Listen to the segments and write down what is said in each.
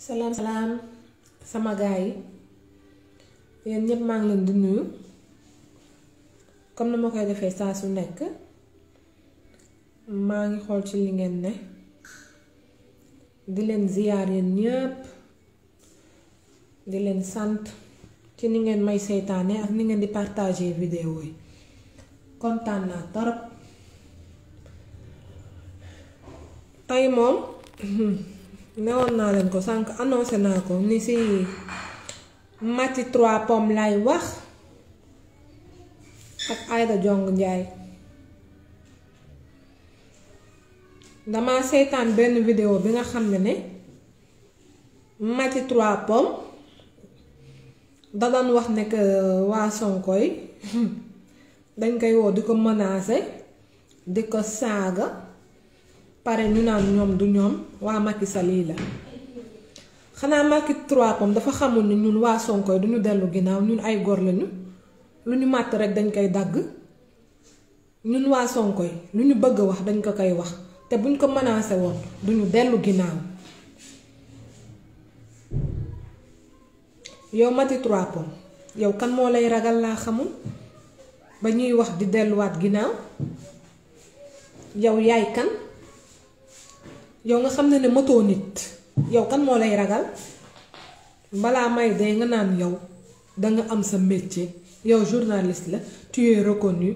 salaam salaam sama gaay yi yéen ñëpp maa ngi leen di nuyu comme ni ma koy defee saa su nekk maa ngi xool ci li ngeen ne di leen ziyaar yéen ñëpp di leen sant ci ni ngeen may seytaane ak ni ngeen di partager vidéo yi kontaan naa torop tey moom newoon naa leen ko sànq annoncé naa ko ni si Maty 3 Pommes lay wax ak Aïda Jong Njaay dama seetaan benn vidéo bi nga xam ne Maty 3 Pommes da doon wax ne que waa Sonko yi dañ koy woo di ko menacer di ko saaga pare ñu naan ñoom du ñoom waa Macky Sall yi la xanaa Maty 3 Pommes dafa xamul ni ñun waa Sonko yi duñu dellu ginnaaw ñun ay góor lañu lu ñu màtt rek dañ koy dagg ñun waa Sonko yi lu ñu bëgg a wax dañ ko koy wax te buñ ko menacé woon duñu dellu ginnaaw yow Maty 3 Pommes yow kan moo lay ragal laa xamul ba ñuy wax di delluwaat ginnaaw yow yaay kan yow nga xam ne matoo nit yow kan moo lay ragal balaa may dee nga naan yow danga am sa métier yow journaliste la tu es reconnu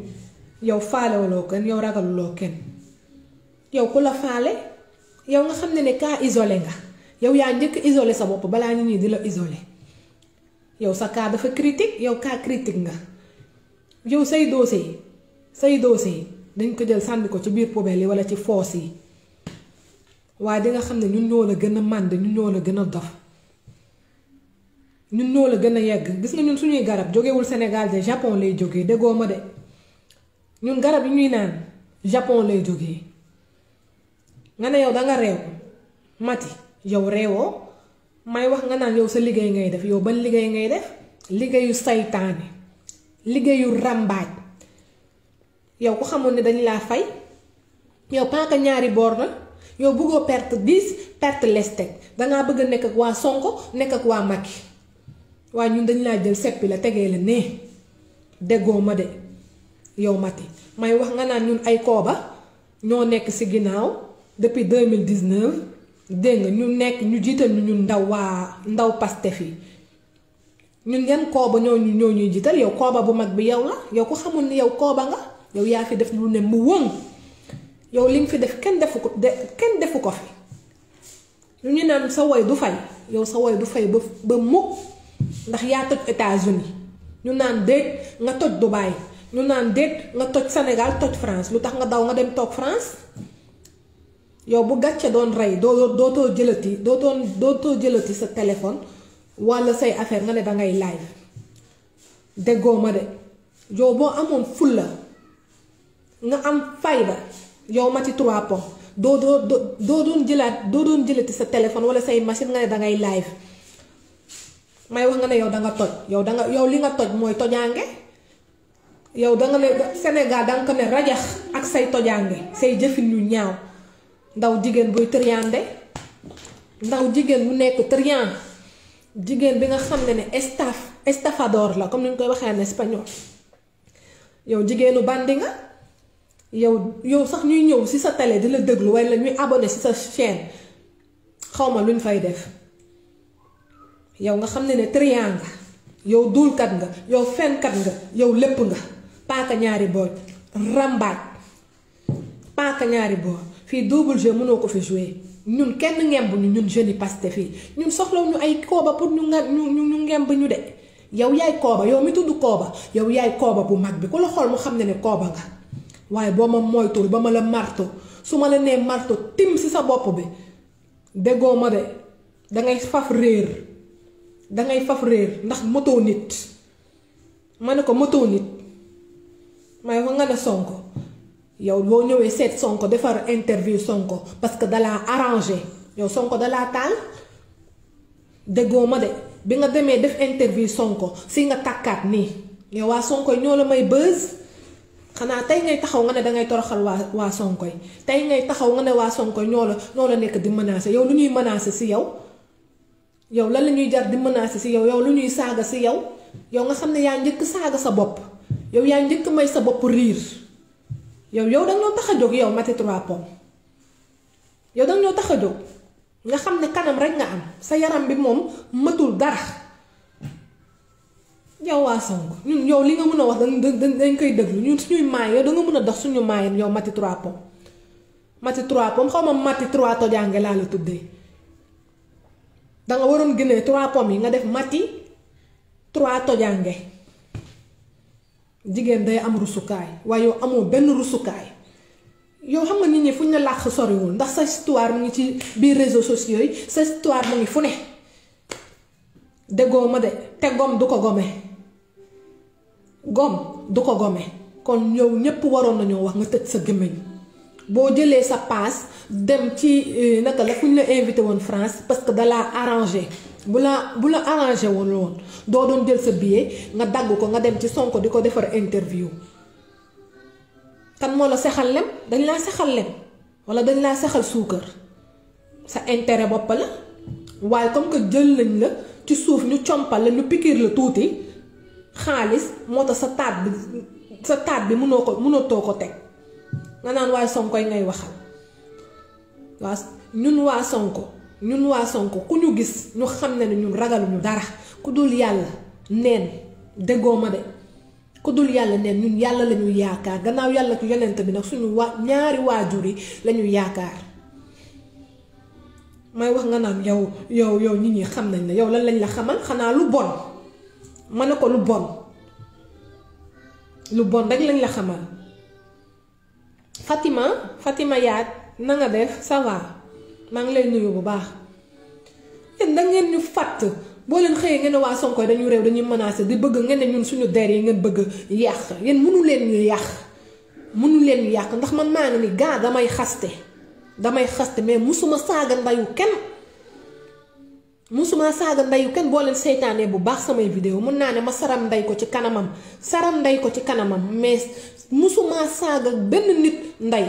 yow faalewuloo kenn yow ragaluloo kenn yow ku la faale yow nga xam ne cas isolé nga yow yaa njëkk isolé sa bopp balaa nit ñi di la isolé yow sa cas dafa critique yow cas critique nga yow say dossier dañ ko jël sànni ko ci biir poubelle yi walla ci foos yi waaye di nga xam ne ñun ñoo la gën a mànd ñun ñoo la gën a dof ñun ñoo la gën a yegg gis nga ñun suñuy garab jógewul Sénégal de Japon lay jógee déggoo ma de ñun garab yi ñuy naan Japon lay jógee nga ne yow danga réew Maty yow réewoo may wax nga naan yow sa liggéey ngay def yow ban liggéey ngay def liggéeyu saytaane liggéeyu ràmbaaj yow ku xamul ne dañ laa fay yow paaka ñaari boor na yow bëggoo perte 10 perte lestek dangaa bëgg a nekk ak waa Sonko nekk ak waa Macky waaye ñun dañ laa jël seppi la tegee la nee déggoo ma de yow Maty may wax nga naan ñun ay kooba ñoo nekk ci ginnaaw depuis 2019 dégg nga ñu nekk ñu jiital ñu ñun ndaw Pastef yi ñun yan kooba ñoo ñuy jiital yow kooba bu mag bi yow la yow ku xamul ni yow kooba nga yow yaa fi def lu ne mu wëng yow li nga fi def kenn defu ko fi lu ñu naan sa woy du fay yow sa woy du fay ba mukk ndax yaa toj États-Unis ñu naan déet nga toj Dubaï ñu naan déet nga toj Sénégal toj France lu tax nga daw nga dem toog France yow bu gàcce doon rey dootoo jëlati sa téléphone walla say affaire nga ne dangay live déggoo ma de yow boo amoon fulla nga am fayda yow Maty 3 Pommes doo doon jëlati sa téléphone walla say machine nga ne dangay live may wax nga ne yow danga toj yow li nga toj mooy tojaange yow danga ne Sénégal danga ko ne rajax ak say tojaange say jëfin yu ñaaw ndaw jigéen buy triande ndaw jigéen bu nekk trian jigéen bi nga xam ne estafador la comme ni ñu koy waxee en espagnol yow jigéenu bandi nga yow sax ñuy ñëw ci sa télé di la déglu walla ñuy abonné ci sa chaîne xawma luñ fay def yow nga xam ne trian nga yow duulkat nga yow fenkat nga yow lépp nga paaka ñaari boor rambaaj paaka ñaari boor fii double jeu mënoo ko fi jouer ñun kenn ngemb ñu ñun jeunes yi Pastef fii ñun soxlaw ñu ay kooba pour ñu ngemb ñu de yow yaay kooba yow mi tudd kooba yow yaay kooba bu mag bi ku la xool mu xam ne kooba nga waaye boo ma moytul ba ma la marto su ma la nee marto tim ci sa bopp bi déggoo ma de dangay faf réer ndax motoo nit ma ne ko motoo nit may wax nga ne Sonko yow boo ñëwee seet Sonko defar interview Sonko parce que dalaa arrangé yow Sonko dalaa taal déggoo ma de bi nga demee def interview Sonko si nga takkaat nii yow waa Sonko yi ñoo la may buzz xanaa tey ngay taxaw nga ne dangay toroxal waa Sonko yi tey ngay taxaw nga ne waa Sonko yi ñoo la nekk di menacer yow lu ñuy menacer si yow yow lan la ñuy jar di menacer si yow lu ñuy saaga si yow nga xam ne yaa njëkk saaga sa bopp yow yaa njëkk may sa bopp riir yow danga ñoo tax a jóg yow Maty 3 Pommes yow danga ñoo tax a jóg nga xam ne kanam rek nga am sa yaram bi moom matul dara yow waa Sonko ñun yow li nga mën a wax dañ koy déglu ñun suñuy maay yow danga mën a dox suñu maay yow Maty 3 Pommes Maty 3 Pommes xaw ma Maty 3 tojange laa la tuddee danga waroon génnee 3 pommes yi nga def Maty 3 tojange jigéen day am rusukaay waaye yow amoo benn rusukaay yow xam nga nit ñi fuñ la làq soriwul ndax sa histoire mu ngi ci biir réseaux sociaux yi sa histoire mu ngi fu ne déggoo ma de te gom du ko gome kon yow ñépp waroon nañoo wax nga tëj sa gémmiñ boo jëlee sa paas dem ci naka la fu ñu la invité woon France parce que da laa arrangé bu la arrangé woon doo doon jël sa billet nga dagg ko nga dem ci Sonko di ko defar interview kan moo la sexal lem dañ laa sexal lem wala dañ laa sexal suukar sa intérêt bopp la waaye comme que jël nañ la ci suuf ñu compal la ñu pikiir la tuuti xaalis moo tax sa taat bi mënatoo ko teg nga naan waaye Sonko yi ngay waxal waa ñun waa Sonko ku ñu gis ñu xam ne ñun ragaluñu dara ku dul yàlla neen déggoo ma de ku dul yàlla neen ñun yàlla lañu yaakaar gannaaw yàlla ku yonent bi nag suñu ñaari waajur yi lañu yaakaar may wax nga naan yow nit ñi xam nañ la yow lan lañ la xamal xanaa lu bon ma ne ko lu bon rek lañ la xamal Fatima yaat na nga def ça va maa ngi lay nuyu bu baax yéen da ngeen ñu fàtt boo leen xëyee ngeen ne waa Sonko yi dañu réew dañuy menacé di bëgg ngeen ne ñun suñu der yi ngeen bëgg yàq yéen mënu leen ñu yàq ndax man maa ngi ni gaa damay xaste mais musuma saaga ndayu kenn boo leen seytaanee bu baax samay vidéo mën naa ne ma saram nday ko ci kanamam mais musuma saaga benn nit nday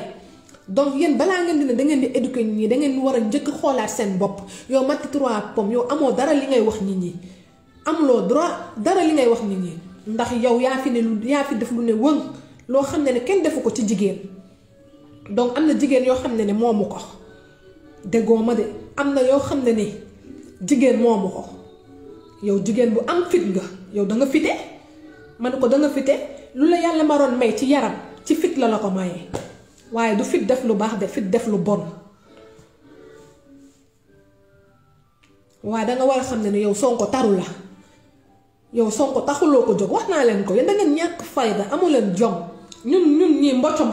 donc yéen balaa ngeen di ne da ngeen di éduquer nit ñi da ngeen war a njëkk xoolaat seen bopp yow Maty 3 Pommes yow amoo dara li ngay wax nit ñi amuloo droit dara li ngay wax nit ñi ndax yow yaa fi def lu ne wëng loo xam ne kenn defu ko ci jigéen donc am na jigéen yoo xam ne moomu ko déggoo ma de am na yoo xam ne jigéen moomu ko yow jigéen bu am fit nga yow da nga fite ma ne ko da nga fite lu la yàlla maroon may ci yaram ci fit la ko mayee waaye du fit def lu baax de fit def lu bon waaye danga war a xam ne yow Sonko taru la yow Sonko taxuloo ko jóg wax naa leen ko yéen da ngeen ñàkk fayda amu leen jom ñun ñii mbocco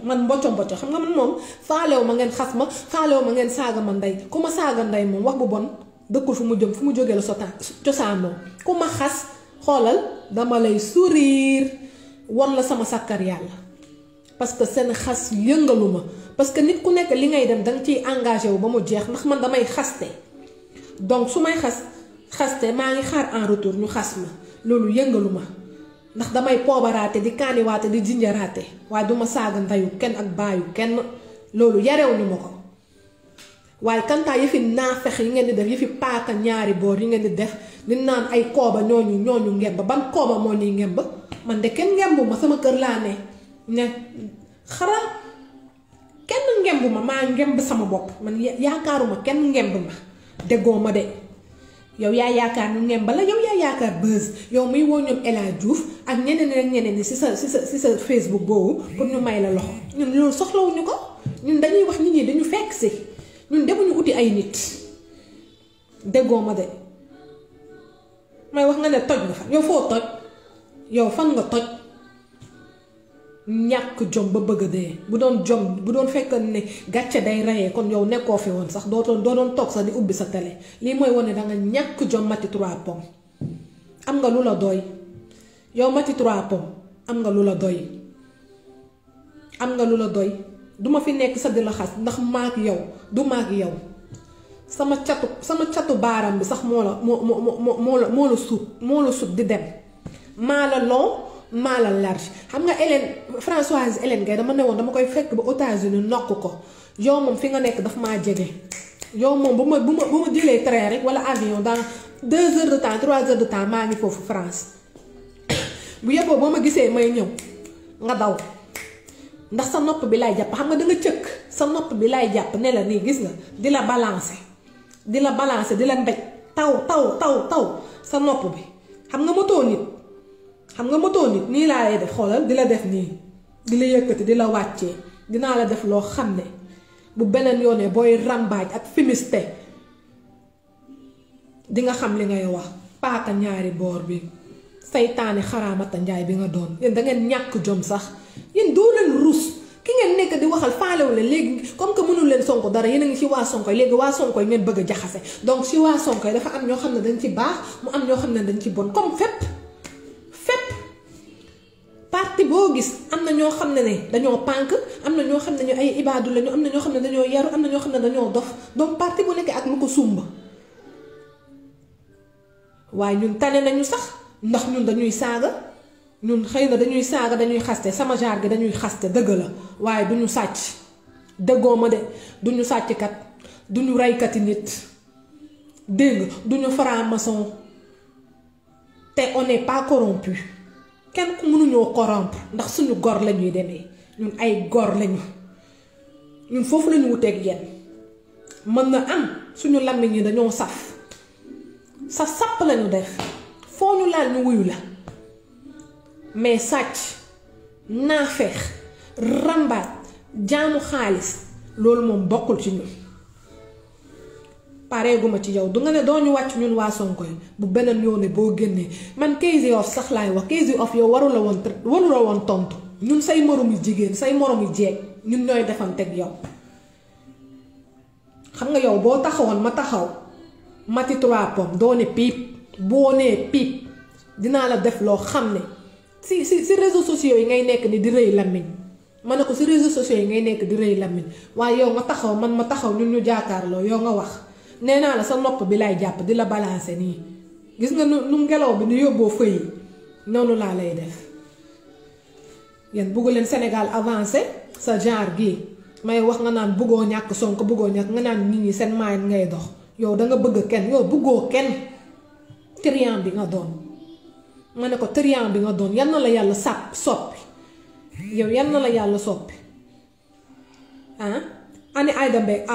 man mbocco xam nga man moom faalew ma ngeen xas ma faalew ma ngeen saaga ma ndey ku ma saaga ndey moom wax bu bon dëkkul fu mu jógee la cosaanoo ku ma xas xoolal dama lay sourire won la sama sàkkar yàlla parce que seen xas yëngaluma parce que nit ku nekk li ngay dem danga ciy engagé wu ba mu jeex ndax man damay xaste donc su may xaste maa ngi xaar en retour ñu xas ma loolu yëngaluma ndax damay poobaraate di kaaniwaate di jinjaraate waaye duma saaga ndeyu kenn ak baayu kenn loolu yarew ñu ma ko waaye kantaa yëfi naafex yi ngeen di def yëfi paaka ñaari boor yi ngeen di def di naan ay kooba ñooñu ngemb ban kooba moo nii ngemb man de kenn ngembu ma sama kër laa ne xaral kenn ngemb ma maa ngemb sama bopp man yaakaaruma kenn ngemb ma déggoo ma de yow yaa yaakaar ñu ngemb la yow yaa yaakaar buzz yow muy woo ñoom El Hadj Diouf ak ñeneen ñi si sa Facebook boobu pour ñu may la loxo ñun loolu soxlawuñu ko ñun dañuy wax nit ñi dañu fekk si ñun demuñu uti ay nit déggoo ma de may wax nga ne toj nga fa yow foo toj yow fan nga toj ñàkk jom ba bëgg a dee bu doon fekk ne gàcce day reyee kon yow nekkoo fi woon sax doo doon toog sax di ubbi sa télé lii mooy wane danga ñàkk jom Maty 3 Pommes am nga lu la doy yow Maty 3 Pommes am nga lu la doy duma fi nekk sa di la xas ndax maak yow du maak yow sama catu baaram bi sax moo la sut di dem maa la long maa la large xam nga Françoise Hélène Gaye dama ne woon dama koy fekk ba États-Unis nokk ko yow moom fi nga nekk daf maa jege yow moom bu ma jëlee train rek wala avion dans 2 heures de temps 3 heures de temps maa ngi foofu France bu yeboo boo ma gisee may ñëw nga daw ndax sa nopp bi lay jàpp xam nga da nga cëkk sa nopp bi lay jàpp ne la nii gis nga di la balancer di la mbéj taw sa nopp bi xam nga motoo nit nii laa lay def xoolal di la def nii di la yëkkati di la wàccee dinaa la def loo xam ne bu beneen yoonee booy rambaaj ak fimiste di nga xam li ngay wax paaka ñaari boor bi saytaani xaraamata njaay bi nga doon yéen da ngeen ñàkk jom sax yéen doo leen rus ki ngeen nekk di waxal faalewu leen léegi comme que mënul leen Sonko dara yéen a ngi ci waa Sonko yi léegi waa Sonko yi ngeen bëgg a jaxase donc ci waa Sonko yi dafa am ñoo xam ne dañ ci baax mu am ñoo xam ne dañ ci bon comme fépp parti boo gis am na ñoo xam ne dañoo pànk am na ñoo xam ne ñu ay ibaadu lañu am na ñoo xam ne dañoo yaru am na ñoo xam ne dañoo dof donc parti bu nekk ak lu ko sumba waaye ñun tane nañu sax ndax ñun dañuy saaga ñun xëy na dañuy saaga dañuy xaste sama jaar gi dañuy xaste dëgg la waaye duñu sàcc dëggoo ma de duñu sàcckat duñu reykati nit dégg duñu franc-maçon te on n'est pas corrompu kenn ku mënuñoo corrompre ndax suñu gor lañuy demee ñun ay gor lañu ñun foofu lañu wuteeg yenn mën na am suñu làmmiñ yi dañoo saf sàpp lañu def foo ñu laal ñu wuyu la mais sàcc naafeex rambaat jaamu xaalis loolu moom bokkul ci ñun pareeguma ci yow du nga ne doo ñu wàcc ñun waa Sonko yi bu beneen yoone boo génnee man Kayz Off sax laay wax Kayz Off yow waru la woon tontu ñun say moromi jigéen say moromi jeeg ñun ñooy defanteeg yow xam nga yow boo taxawoon ma taxaw mati 3 pommes doo ne piip boo nee piip dinaa la def loo xam ne si réseaux sociaux yi ngay nekk ni di rëy làmmiñ ma ne ko si réseaux sociaux yi ngay nekk di rëy làmmiñ waaye yow nga taxaw man ma taxaw ñun ñu jaakaarloo yow nga wax nee naa la sa nopp bi lay jàpp di la balancer nii gis nga nu ngelaw bi nu yóbboo fëy noonu laa lay def yéen bëggu leen Sénégal avancé sa genre gii may wax nga naan bëggoo ñàkk Sonko bëggoo ñàkk nga naan nit ñi seen maay ngay dox yow da nga bëgg kenn yow bëggoo kenn triant bi nga doon ma ne ko triant bi nga doon yal na la yàlla soppi yow yal na la yàlla soppi ani Aïda Mbengue